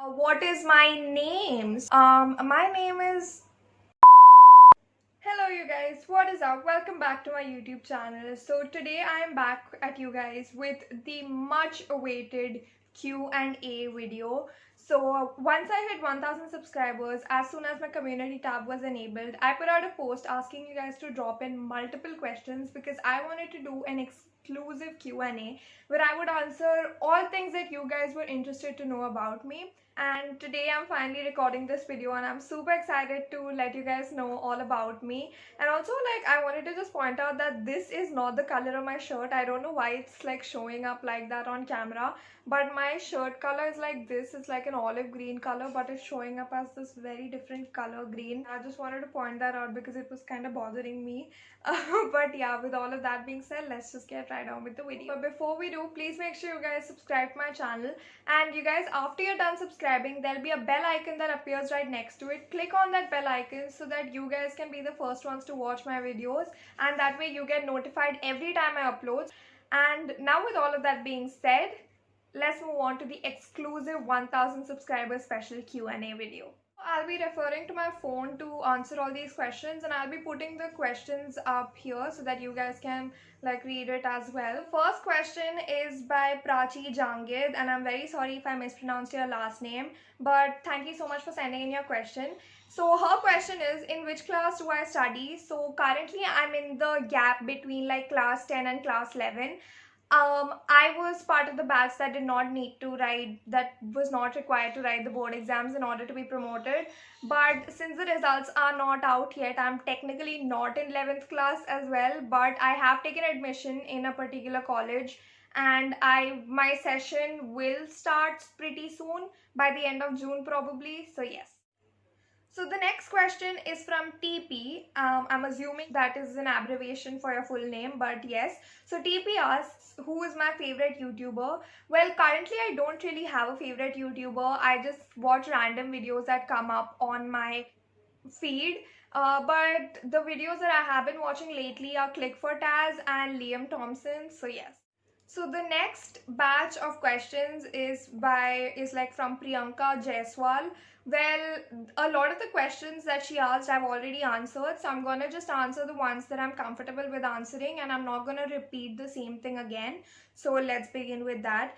What is my name? My name is. Hello, you guys. What is up? Welcome back to my YouTube channel. So today I am back at you guys with the much-awaited Q&A video. So once I hit 1000 subscribers, as soon as my community tab was enabled, I put out a post asking you guys to drop in multiple questions because I wanted to do an exclusive Q&A where I would answer all things that you guys were interested to know about me. And today I'm finally recording this video and I'm super excited to let you guys know all about me. And also, like, I wanted to just point out that this is not the color of my shirt. I don't know why it's like showing up like that on camera, but my shirt color is like this. It's like an olive green color, but it's showing up as this very different color green. I just wanted to point that out because it was kind of bothering me. But yeah, with all of that being said, let's just get right on with the video. But before we do, please make sure you guys subscribe to my channel. And you guys, after you're done subscribing, there'll be a bell icon that appears right next to it. Click on that bell icon so that you guys can be the first ones to watch my videos, and that way you get notified every time I upload. And now with all of that being said, let's move on to the exclusive 1000 subscribers special Q&A video. I'll be referring to my phone to answer all these questions, and I'll be putting the questions up here so that you guys can like read it as well. First question is by Prachi Jangid, and I'm very sorry if I mispronounced your last name, but thank you so much for sending in your question. So her question is, in which class do I study? So currently I'm in the gap between like class 10 and class 11. I was part of the batch that did not need to write, that was not required to write the board exams in order to be promoted. But since the results are not out yet, I'm technically not in 11th class as well, but I have taken admission in a particular college, and my session will start pretty soon, by the end of June probably, so yes. So the next question is from TP. I'm assuming that is an abbreviation for your full name, but yes. So TP asks, who is my favorite YouTuber? Well, currently I don't really have a favorite YouTuber. I just watch random videos that come up on my feed. But the videos that I have been watching lately are Click for Taz and Liam Thompson. So yes. So the next batch of questions is like from Priyanka Jaiswal. Well, a lot of the questions that she asked I've already answered, so I'm gonna just answer the ones that I'm comfortable with answering, and I'm not gonna repeat the same thing again. So let's begin with that.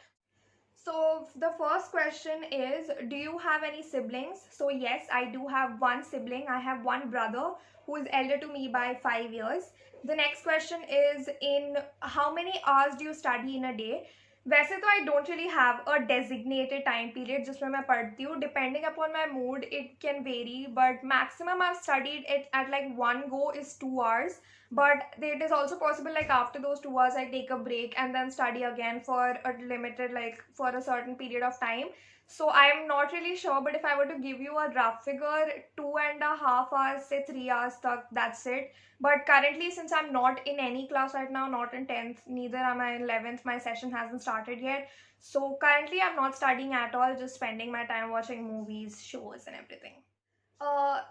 So the first question is, do you have any siblings? So yes, I do have one sibling. I have one brother who is elder to me by 5 years. The next question is, in how many hours do you study in a day? वैसे तो I don't really have a designated time period जिसमें मैं पढ़ती हूँ. Depending upon my mood, it can vary, but maximum I've studied it at like one go is 2 hours. But it is also possible like after those 2 hours I take a break and then study again for a limited, like for a certain period of time. So I'm not really sure, but if I were to give you a rough figure, 2.5 hours, say 3 hours, that's it. But currently, since I'm not in any class right now, not in 10th, neither am I in 11th, my session hasn't started yet. So currently I'm not studying at all, just spending my time watching movies, shows and everything.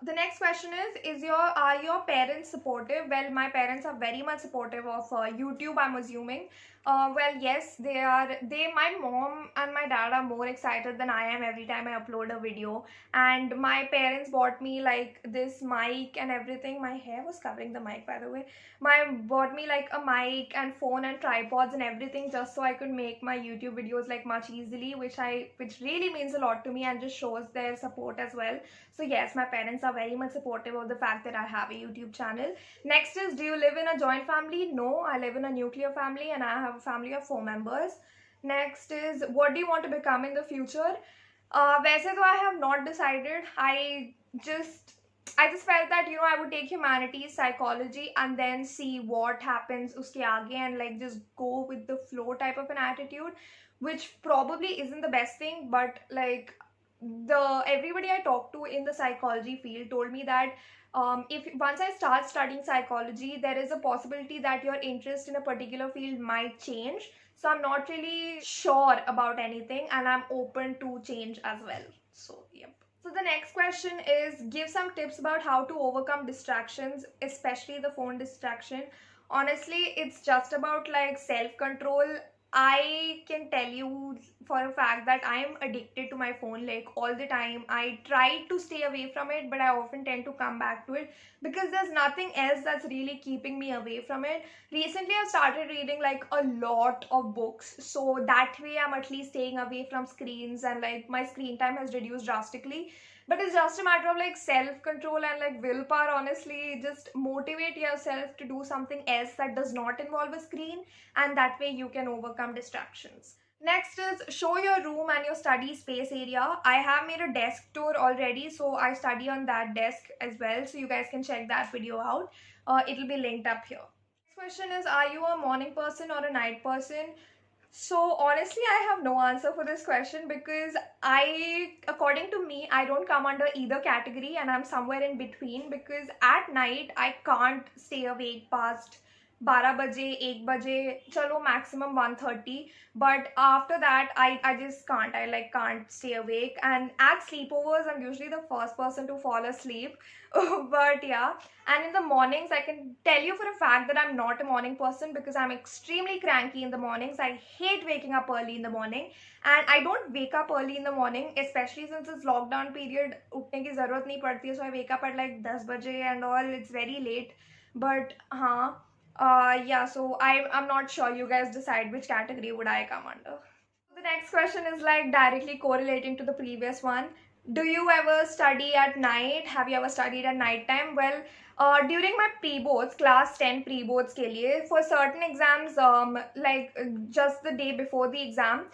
The next question is are your parents supportive? Well, my parents are very much supportive of YouTube, I'm assuming. Well, yes, they are. My mom and my dad are more excited than I am every time I upload a video. And my parents bought me like this mic and everything. My hair was covering the mic, by the way. Bought me like a mic and phone and tripods and everything just so I could make my YouTube videos like much easily, which really means a lot to me and just shows their support as well. So yes, my parents are very much supportive of the fact that I have a YouTube channel. Next is, do you live in a joint family? No, I live in a nuclear family and I have a family of 4 members. Next is, what do you want to become in the future? वैसे तो I have not decided. I just felt that, I would take humanities, psychology, and then see what happens uske aage, and like just go with the flow type of an attitude, which probably isn't the best thing, but like everybody I talked to in the psychology field told me that if once I start studying psychology, there is a possibility that your interest in a particular field might change. So I'm not really sure about anything, and I'm open to change as well. So yep. So the next question is, give some tips about how to overcome distractions, especially the phone distraction. Honestly, it's just about like self-control. I can tell you for a fact that I am addicted to my phone like all the time. I try to stay away from it, but I often tend to come back to it because there's nothing else that's really keeping me away from it. Recently, I've started reading like a lot of books, so that way I'm at least staying away from screens, and like my screen time has reduced drastically. But it's just a matter of like self control and like willpower, honestly. Just motivate yourself to do something else that does not involve a screen, and that way you can overcome distractions. Next is show your room and your study space area. I have made a desk tour already, so I study on that desk as well, so you guys can check that video out. It'll be linked up here. Next question is, are you a morning person or a night person? So honestly, I have no answer for this question because according to me, I don't come under either category, and I'm somewhere in between because at night I can't stay awake past 12 बजे 1 बजे चलो maximum 1:30, but after that I just can't. I like can't stay awake, and at sleepovers I'm usually the first person to fall asleep. But yeah, and in the mornings I can tell you for a fact that I'm not a morning person because I'm extremely cranky in the mornings. I hate waking up early in the morning, and I don't wake up early in the morning, especially since it's lockdown period. उठने की जरूरत नहीं पड़ती है, so I wake up at like 10 बजे and all. It's very late, but हाँ, yeah, so I'm not sure. You guys decide which category would I come under. The next question is like directly correlating to the previous one. Do you ever study at night? Have you ever studied at night time? Well, during my pre-boards, class 10 pre-boards के लिए, for certain exams, just the day before the exam,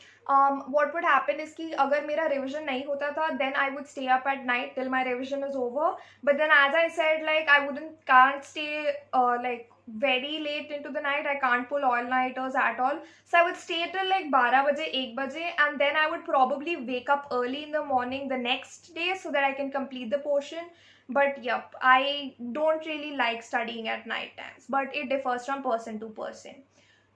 what would happen is कि अगर मेरा revision नहीं होता था, then I would stay up at night till my revision is over. But then, as I said, like I can't stay like very late into the night. I can't pull all-nighters at all. So I would stay till like 12 baje, 1 baje, and then I would probably wake up early in the morning the next day so that I can complete the portion. But yep, I don't really like studying at night times, but it differs from person to person.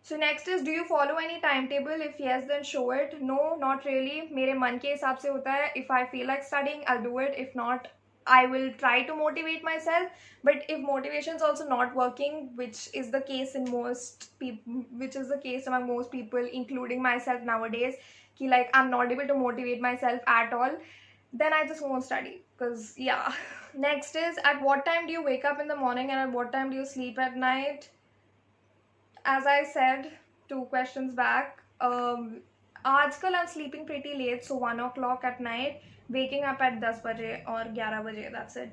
So next is, do you follow any timetable? If yes, then show it. No, not really. मेरे मन के हिसाब से होता है. If I feel like studying, I'll do it. If not, I will try to motivate myself. But if motivation is also not working, which is the case in most people, which is the case among most people, including myself nowadays, कि like I'm not able to motivate myself at all, then I just won't study. Because yeah. Next is, at what time do you wake up in the morning and at what time do you sleep at night? As I said 2 questions back, आजकल I'm sleeping pretty late, so 1 o'clock at night, waking up at 10 बजे or 11 बजे, that's it.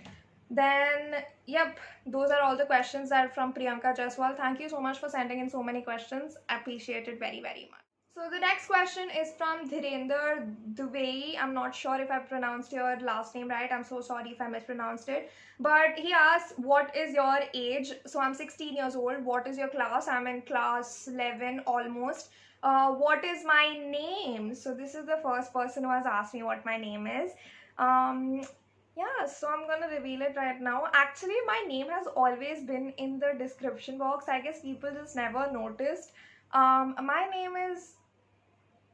Then, yep, those are all the questions that are from Priyanka Jaiswal. Thank you so much for sending in so many questions. I appreciate it very, very much. So the next question is from Dhirender Duvei. I'm not sure if I pronounced your last name right. I'm so sorry if I mispronounced it. But he asks, what is your age? So I'm 16 years old. What is your class? I'm in class 11 almost. What is my name? So this is the first person who has asked me what my name is. Yeah, so I'm gonna reveal it right now. Actually, my name has always been in the description box. I guess people just never noticed. My name is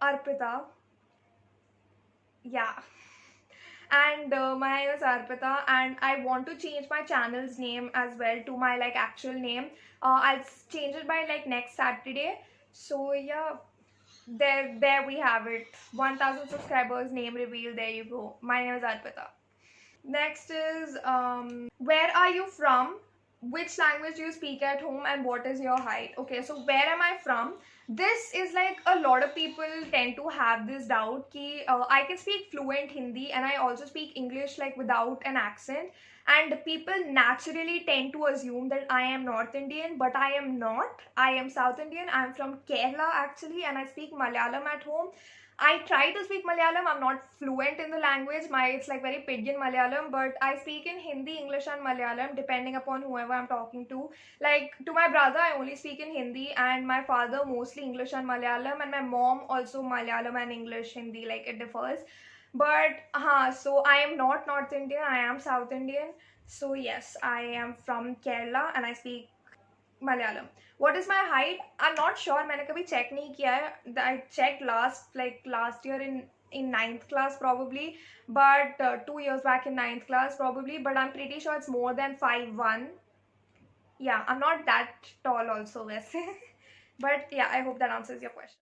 Arpita. Yeah. And my name is Arpita, and I want to change my channel's name as well to my like actual name. I'll change it by like next Saturday. So yeah, there we have it. 1,000 subscribers, name reveal. There you go. My name is Arpita. Next is where are you from? Which language do you speak at home, and what is your height? Okay, so where am I from? This is like a lot of people tend to have this doubt ki I can speak fluent Hindi and I also speak English like without an accent, and people naturally tend to assume that I am North Indian, but I am not. I am South Indian. I am from Kerala actually, and I speak Malayalam at home. I try to speak Malayalam. I'm not fluent in the language. It's like very pidgin Malayalam, but I speak in Hindi, English, and Malayalam depending upon whoever I'm talking to. Like to my brother, I only speak in Hindi, and my father mostly English and Malayalam, and my mom also Malayalam and English, Hindi. Like it differs. But so I am not North Indian. I am South Indian. So yes, I am from Kerala and I speak Malayalam. What is my height? I'm not sure. मैंने कभी check नहीं किया है. I checked last year in ninth class probably, but 2 years back in ninth class probably. But I'm pretty sure it's more than 5'1". Yeah, I'm not that tall also वैसे. But yeah, I hope that answers your question.